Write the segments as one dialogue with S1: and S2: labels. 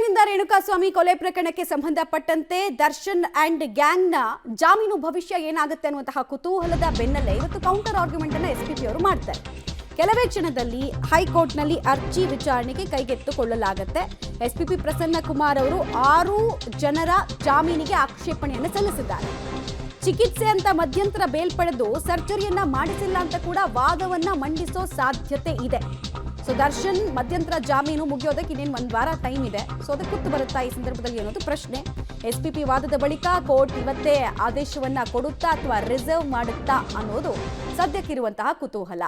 S1: ಬೆಂಗಳೂರಿನಿಂದ ರೇಣುಕಾಸ್ವಾಮಿ ಕೊಲೆ ಪ್ರಕರಣಕ್ಕೆ ಸಂಬಂಧಪಟ್ಟಂತೆ ದರ್ಶನ್ ಅಂಡ್ ಗ್ಯಾಂಗ್ನ ಜಾಮೀನು ಭವಿಷ್ಯ ಏನಾಗುತ್ತೆ ಅನ್ನುವಂತಹ ಕುತೂಹಲದ ಬೆನ್ನಲ್ಲೇ ಇವತ್ತು ಕೌಂಟರ್ ಆರ್ಗ್ಯುಮೆಂಟ್ ಅನ್ನು ಎಸ್ಪಿಪಿ ಅವರು ಮಾಡ್ತಾರೆ. ಕೆಲವೇ ಕ್ಷಣದಲ್ಲಿ ಹೈಕೋರ್ಟ್ನಲ್ಲಿ ಅರ್ಜಿ ವಿಚಾರಣೆಗೆ ಕೈಗೆತ್ತಿಕೊಳ್ಳಲಾಗುತ್ತೆ. ಎಸ್ಪಿಪಿ ಪ್ರಸನ್ನ ಕುಮಾರ್ ಅವರು 6 ಜನರ ಜಾಮೀನಿಗೆ ಆಕ್ಷೇಪಣೆಯನ್ನು ಸಲ್ಲಿಸಿದ್ದಾರೆ. ಚಿಕಿತ್ಸೆ ಅಂತ ಮಧ್ಯಂತರ ಬೇಲ್ ಪಡೆದು ಸರ್ಜರಿಯನ್ನ ಮಾಡಿಸಿಲ್ಲ ಅಂತ ಕೂಡ ವಾದವನ್ನ ಮಂಡಿಸೋ ಸಾಧ್ಯತೆ ಇದೆ. ಸೊ ದರ್ಶನ್ ಮಧ್ಯಂತರ ಜಾಮೀನು ಮುಗಿಯೋದಕ್ಕೆ ಇನ್ನೇನು 1 ವಾರ ಟೈಮ್ ಇದೆ. ಸೊ ಅದಕ್ಕೆ ಕೂತು ಬರುತ್ತಾ ಈ ಸಂದರ್ಭದಲ್ಲಿ ಅನ್ನೋದು ಪ್ರಶ್ನೆ. ಎಸ್ಪಿಪಿ ವಾದದ ಬಳಿಕ ಕೋರ್ಟ್ ಇವತ್ತೇ ಆದೇಶವನ್ನ ಕೊಡುತ್ತಾ ಅಥವಾ ರಿಸರ್ವ್ ಮಾಡುತ್ತಾ ಅನ್ನೋದು ಸದ್ಯಕ್ಕಿರುವಂತಹ ಕುತೂಹಲ.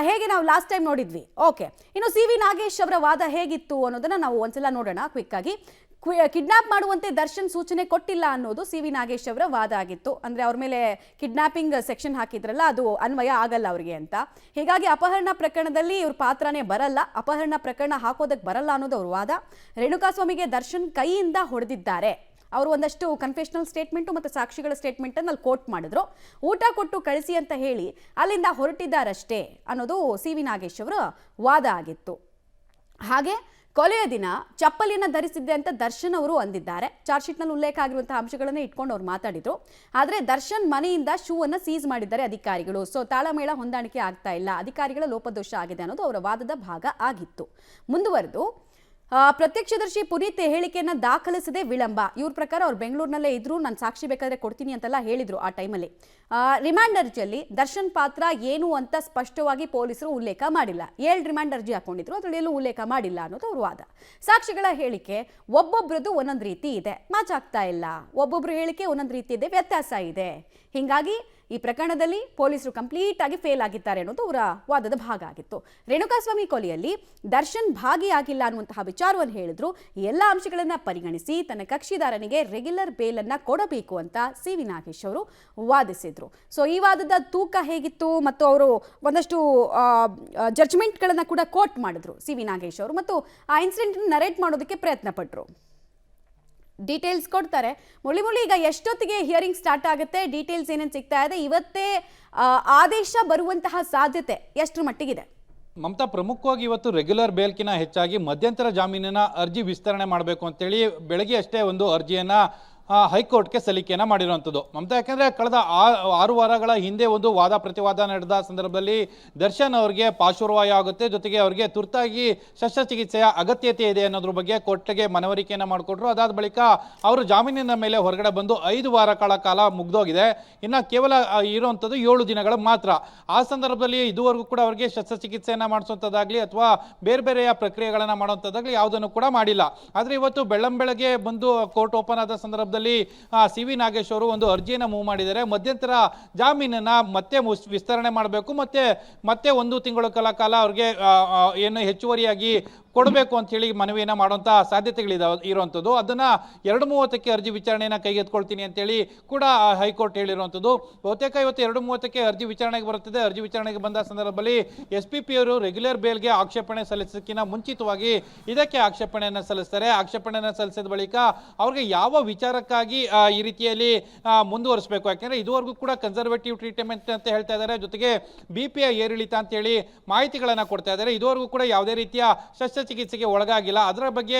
S1: ಹೇಗೆ ನಾವು ಲಾಸ್ಟ್ ಟೈಮ್ ನೋಡಿದ್ವಿ. ಓಕೆ, ಇನ್ನು ಸಿ.ವಿ. ನಾಗೇಶ್ ಅವರ ವಾದ ಹೇಗಿತ್ತು ಅನ್ನೋದನ್ನ ನಾವು ಒಂದ್ಸಲ ನೋಡೋಣ ಕ್ವಿಕ್ ಆಗಿ. ಕಿಡ್ನಾಪ್ ಮಾಡುವಂತೆ ದರ್ಶನ್ ಸೂಚನೆ ಕೊಟ್ಟಿಲ್ಲ ಅನ್ನೋದು ಸಿ.ವಿ. ನಾಗೇಶ್ ಅವರ ವಾದ ಆಗಿತ್ತು. ಅಂದ್ರೆ ಅವ್ರ ಮೇಲೆ ಕಿಡ್ನಾಪಿಂಗ್ ಸೆಕ್ಷನ್ ಹಾಕಿದ್ರಲ್ಲ, ಅದು ಅನ್ವಯ ಆಗಲ್ಲ ಅವರಿಗೆ ಅಂತ. ಹೀಗಾಗಿ ಅಪಹರಣ ಪ್ರಕರಣದಲ್ಲಿ ಇವ್ರ ಪಾತ್ರನೇ ಬರಲ್ಲ, ಅಪಹರಣ ಪ್ರಕರಣ ಹಾಕೋದಕ್ಕೆ ಬರಲ್ಲ ಅನ್ನೋದು ಅವ್ರ ವಾದ. ರೇಣುಕಾಸ್ವಾಮಿಗೆ ದರ್ಶನ್ ಕೈಯಿಂದ ಹೊಡೆದಿದ್ದಾರೆ. ಅವರು ಒಂದಷ್ಟು ಕನ್ಫೆಷನಲ್ ಸ್ಟೇಟ್ಮೆಂಟು ಮತ್ತು ಸಾಕ್ಷಿಗಳ ಸ್ಟೇಟ್ಮೆಂಟ್ ಅನ್ನು ಅಲ್ಲಿ ಕೋಟ್ ಮಾಡಿದ್ರು. ಊಟ ಕೊಟ್ಟು ಕಳಿಸಿ ಅಂತ ಹೇಳಿ ಅಲ್ಲಿಂದ ಹೊರಟಿದ್ದಾರಷ್ಟೇ ಅನ್ನೋದು ಸಿ.ವಿ. ನಾಗೇಶ್ ಅವರ ವಾದ ಆಗಿತ್ತು. ಹಾಗೆ ಕೊಲೆಯ ದಿನ ಚಪ್ಪಲಿಯನ್ನು ಧರಿಸಿದ್ದೆ ಅಂತ ದರ್ಶನ್ ಅವರು ಅಂದಿದ್ದಾರೆ. ಚಾರ್ಜ್ ಶೀಟ್ನಲ್ಲಿ ಉಲ್ಲೇಖ ಆಗಿರುವಂತಹ ಅಂಶಗಳನ್ನ ಇಟ್ಕೊಂಡು ಅವ್ರು ಮಾತಾಡಿದ್ರು. ಆದರೆ ದರ್ಶನ್ ಮನೆಯಿಂದ ಶೂ ಅನ್ನು ಸೀಸ್ ಮಾಡಿದ್ದಾರೆ ಅಧಿಕಾರಿಗಳು. ಸೊ ತಾಳಮೇಳ ಹೊಂದಾಣಿಕೆ ಆಗ್ತಾ ಇಲ್ಲ, ಅಧಿಕಾರಿಗಳ ಲೋಪದೋಷ ಆಗಿದೆ ಅನ್ನೋದು ಅವರ ವಾದದ ಭಾಗ ಆಗಿತ್ತು. ಮುಂದುವರೆದು ಪ್ರತ್ಯಕ್ಷದರ್ಶಿ ಪುನೀತ್ ಹೇಳಿಕೆಯನ್ನ ದಾಖಲಿಸದೆ ವಿಳಂಬ. ಇವ್ರ ಪ್ರಕಾರ ಅವ್ರು ಬೆಂಗಳೂರಿನಲ್ಲೇ ಇದ್ರು, ನಾನು ಸಾಕ್ಷಿ ಬೇಕಾದ್ರೆ ಕೊಡ್ತೀನಿ ಅಂತೆಲ್ಲ ಹೇಳಿದ್ರು ಆ ಟೈಮಲ್ಲಿ. ರಿಮಾಂಡ್ ಅರ್ಜಿಯಲ್ಲಿ ದರ್ಶನ್ ಪಾತ್ರ ಏನು ಅಂತ ಸ್ಪಷ್ಟವಾಗಿ ಪೊಲೀಸರು ಉಲ್ಲೇಖ ಮಾಡಿಲ್ಲ. 7 ರಿಮಾಂಡ್ ಅರ್ಜಿ ಹಾಕೊಂಡಿದ್ರು, ಅದರಲ್ಲಿ ಎಲ್ಲೂ ಉಲ್ಲೇಖ ಮಾಡಿಲ್ಲ ಅನ್ನೋದು ಅವ್ರ ವಾದ. ಸಾಕ್ಷಿಗಳ ಹೇಳಿಕೆ ಒಬ್ಬೊಬ್ರದ್ದು ಒಂದೊಂದು ರೀತಿ ಇದೆ, ಮ್ಯಾಚ್ ಆಗ್ತಾ ಇಲ್ಲ. ಒಬ್ಬೊಬ್ರು ಹೇಳಿಕೆ ಒಂದೊಂದು ರೀತಿ ಇದೆ, ವ್ಯತ್ಯಾಸ ಇದೆ. ಹೀಗಾಗಿ ಈ ಪ್ರಕರಣದಲ್ಲಿ ಪೊಲೀಸರು ಕಂಪ್ಲೀಟ್ ಆಗಿ ಫೇಲ್ ಆಗಿದ್ದಾರೆ ಅನ್ನೋದು ಅವರ ವಾದದ ಭಾಗ ಆಗಿತ್ತು. ರೇಣುಕಾಸ್ವಾಮಿ ಕೊಲೆಯಲ್ಲಿ ದರ್ಶನ್ ಭಾಗಿಯಾಗಿಲ್ಲ ಅನ್ನುವಂತಹ ವಿಚಾರವನ್ನು ಹೇಳಿದ್ರು. ಎಲ್ಲ ಅಂಶಗಳನ್ನ ಪರಿಗಣಿಸಿ ತನ್ನ ಕಕ್ಷಿದಾರನಿಗೆ ರೆಗ್ಯುಲರ್ ಬೇಲ್ ಅನ್ನ ಕೊಡಬೇಕು ಅಂತ ಸಿ.ವಿ. ನಾಗೇಶ್ ಅವರು ವಾದಿಸಿದ್ರು. ಸೊ ಈ ವಾದದ ತೂಕ ಹೇಗಿತ್ತು ಮತ್ತು ಅವರು ಒಂದಷ್ಟು ಜಡ್ಜ್ಮೆಂಟ್ಗಳನ್ನ ಕೂಡ ಕೋಟ್ ಮಾಡಿದ್ರು ಸಿ.ವಿ. ನಾಗೇಶ್ ಅವರು, ಮತ್ತು ಆ ಇನ್ಸಿಡೆಂಟ್ ನರೇಟ್ ಮಾಡೋದಕ್ಕೆ ಪ್ರಯತ್ನ ಪಟ್ಟರು. ಡೀಟೇಲ್ಸ್ ಕೊಡ್ತಾರೆ. ಮುಳಿ ಈಗ ಎಷ್ಟೊತ್ತಿಗೆ ಹಿಯರಿಂಗ್ ಸ್ಟಾರ್ಟ್ ಆಗುತ್ತೆ, ಡೀಟೇಲ್ಸ್ ಏನೇನು ಸಿಗ್ತಾ ಇದೆ, ಇವತ್ತೇ ಆದೇಶ ಬರುವಂತಹ ಸಾಧ್ಯತೆ ಎಷ್ಟರ ಮಟ್ಟಿಗಿದೆ?
S2: ಮಮತಾ, ಪ್ರಮುಖವಾಗಿ ಇವತ್ತು ರೆಗ್ಯುಲರ್ ಬೇಲ್ಕಿನ ಹೆಚ್ಚಾಗಿ ಮಧ್ಯಂತರ ಜಾಮೀನಿನ ಅರ್ಜಿ ವಿಸ್ತರಣೆ ಮಾಡಬೇಕು ಅಂತೇಳಿ ಬೆಳಗ್ಗೆ ಅಷ್ಟೇ ಒಂದು ಅರ್ಜಿಯನ್ನು ಹೈಕೋರ್ಟ್ಗೆ ಸಲ್ಲಿಕೆಯನ್ನು ಮಾಡಿರುವಂಥದ್ದು ಮಮತಾ. ಯಾಕೆಂದರೆ ಕಳೆದ 6 ವಾರಗಳ ಹಿಂದೆ ಒಂದು ವಾದ ಪ್ರತಿವಾದ ನಡೆದ ಸಂದರ್ಭದಲ್ಲಿ ದರ್ಶನ್ ಅವರಿಗೆ ಪಾರ್ಶ್ವವಾಯು ಆಗುತ್ತೆ, ಜೊತೆಗೆ ಅವರಿಗೆ ತುರ್ತಾಗಿ ಶಸ್ತ್ರಚಿಕಿತ್ಸೆಯ ಅಗತ್ಯತೆ ಇದೆ ಅನ್ನೋದ್ರ ಬಗ್ಗೆ ಕೋರ್ಟ್ಗೆ ಮನವರಿಕೆಯನ್ನು ಮಾಡಿಕೊಟ್ರು. ಅದಾದ ಬಳಿಕ ಅವರು ಜಾಮೀನಿನ ಮೇಲೆ ಹೊರಗಡೆ ಬಂದು 5 ವಾರಗಳ ಕಾಲ ಮುಗ್ದೋಗಿದೆ. ಇನ್ನು ಕೇವಲ ಇರುವಂಥದ್ದು 7 ದಿನಗಳು ಮಾತ್ರ. ಆ ಸಂದರ್ಭದಲ್ಲಿ ಇದುವರೆಗೂ ಕೂಡ ಅವರಿಗೆ ಶಸ್ತ್ರಚಿಕಿತ್ಸೆಯನ್ನು ಮಾಡಿಸುವಂಥದ್ದಾಗಲಿ ಅಥವಾ ಬೇರೆ ಬೇರೆಯ ಪ್ರಕ್ರಿಯೆಗಳನ್ನು ಮಾಡುವಂಥದ್ದಾಗಲಿ ಯಾವುದನ್ನು ಕೂಡ ಮಾಡಿಲ್ಲ. ಆದರೆ ಇವತ್ತು ಬೆಳ್ಳಂಬೆಳಗ್ಗೆ ಬಂದು ಕೋರ್ಟ್ ಓಪನ್ ಆದ ಸಂದರ್ಭದಲ್ಲಿ ಸಿ.ವಿ. ನಾಗೇಶ್ ಅವರು ಒಂದು ಅರ್ಜಿಯನ್ನು ಮೂವ್ ಮಾಡಿದ್ದಾರೆ. ಮಧ್ಯಂತರ ಜಾಮೀನನ್ನ ಮತ್ತೆ ವಿಸ್ತರಣೆ ಮಾಡಬೇಕು, ಮತ್ತೆ 1 ತಿಂಗಳ ಕಾಲ ಅವ್ರಿಗೆ ಏನು ಹೆಚ್ಚುವರಿಯಾಗಿ ಕೊಡಬೇಕು ಅಂತ ಹೇಳಿ ಮನವಿಯನ್ನು ಮಾಡುವಂಥ ಸಾಧ್ಯತೆಗಳಿರುವಂಥದ್ದು. ಅದನ್ನು 2:30ಕ್ಕೆ ಅರ್ಜಿ ವಿಚಾರಣೆಯನ್ನು ಕೈಗೆತ್ಕೊಳ್ತೀನಿ ಅಂತೇಳಿ ಕೂಡ ಹೈಕೋರ್ಟ್ ಹೇಳಿರುವಂಥದ್ದು. ಬಹುತೇಕ ಇವತ್ತು 2:30ಕ್ಕೆ ಅರ್ಜಿ ವಿಚಾರಣೆಗೆ ಬರುತ್ತದೆ. ಅರ್ಜಿ ವಿಚಾರಣೆಗೆ ಬಂದ ಸಂದರ್ಭದಲ್ಲಿ ಎಸ್ಪಿಪಿ ಅವರು ರೆಗ್ಯುಲರ್ ಬೇಲ್ಗೆ ಆಕ್ಷೇಪಣೆ ಸಲ್ಲಿಸೋಕ್ಕಿಂತ ಮುಂಚಿತವಾಗಿ ಇದಕ್ಕೆ ಆಕ್ಷೇಪಣೆಯನ್ನು ಸಲ್ಲಿಸ್ತಾರೆ. ಆಕ್ಷೇಪಣೆಯನ್ನು ಸಲ್ಲಿಸಿದ ಬಳಿಕ ಅವ್ರಿಗೆ ಯಾವ ವಿಚಾರಕ್ಕಾಗಿ ಈ ರೀತಿಯಲ್ಲಿ ಮುಂದುವರಿಸಬೇಕು, ಯಾಕೆಂದರೆ ಇದುವರೆಗೂ ಕೂಡ ಕನ್ಸರ್ವೇಟಿವ್ ಟ್ರೀಟ್ಮೆಂಟ್ ಅಂತ ಹೇಳ್ತಾ ಇದ್ದಾರೆ, ಜೊತೆಗೆ BPಯ ಏರಿಳಿತ ಅಂತೇಳಿ ಮಾಹಿತಿಗಳನ್ನು ಕೊಡ್ತಾ ಇದ್ದಾರೆ. ಇದುವರೆಗೂ ಕೂಡ ಯಾವುದೇ ರೀತಿಯ ಚಿಕಿತ್ಸೆಗೆ ಒಳಗಾಗಿಲ್ಲ. ಅದರ ಬಗ್ಗೆ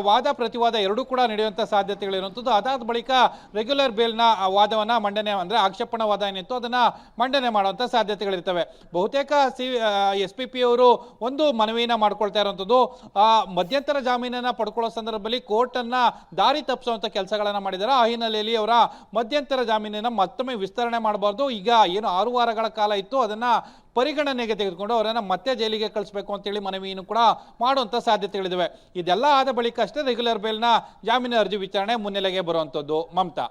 S2: ವಾದ ಪ್ರತಿವಾದ ಎರಡೂ ಕೂಡ ನಡೆಯುವಂಥ ಸಾಧ್ಯತೆಗಳಿರುವಂಥದ್ದು. ಅದಾದ ಬಳಿಕ ರೆಗ್ಯುಲರ್ ಬೇಲ್ನ ವಾದವನ್ನು ಮಂಡನೆ, ಅಂದರೆ ಆಕ್ಷೇಪಣಾ ವಾದ ಏನಿತ್ತು ಅದನ್ನು ಮಂಡನೆ ಮಾಡುವಂಥ ಸಾಧ್ಯತೆಗಳಿರ್ತವೆ. ಬಹುತೇಕ ಎಸ್ಪಿಪಿ ಅವರು ಒಂದು ಮನವಿಯನ್ನು ಮಾಡ್ಕೊಳ್ತಾ ಇರುವಂಥದ್ದು, ಮಧ್ಯಂತರ ಜಾಮೀನನ್ನು ಪಡ್ಕೊಳ್ಳೋ ಸಂದರ್ಭದಲ್ಲಿ ಕೋರ್ಟನ್ನು ದಾರಿ ತಪ್ಪಿಸುವಂಥ ಕೆಲಸಗಳನ್ನು ಮಾಡಿದ್ದಾರೆ. ಆ ಹಿನ್ನೆಲೆಯಲ್ಲಿ ಅವರ ಮಧ್ಯಂತರ ಜಾಮೀನನ್ನು ಮತ್ತೊಮ್ಮೆ ವಿಸ್ತರಣೆ ಮಾಡಬಾರ್ದು. ಈಗ ಏನು 6 ವಾರಗಳ ಕಾಲ ಇತ್ತು ಅದನ್ನು ಪರಿಗಣನೆಗೆ ತೆಗೆದುಕೊಂಡು ಅವರನ್ನು ಮತ್ತೆ ಜೈಲಿಗೆ ಕಳಿಸಬೇಕು ಅಂತೇಳಿ ಮನವಿಯನ್ನು ಕೂಡ ಮಾಡುವಂಥ ಸಾಧ್ಯತೆಗಳಿದ್ದಾವೆ. ಇದೆಲ್ಲ ಆದ ಬಳಿಕ ಅಷ್ಟೇ ರೆಗ್ಯುಲರ್ ಬೇಲ್ನ ಜಾಮೀನು ಅರ್ಜಿ ವಿಚಾರಣೆ ಮುನ್ನೆಲೆಗೆ ಬರುವಂಥದ್ದು ಮಮತಾ.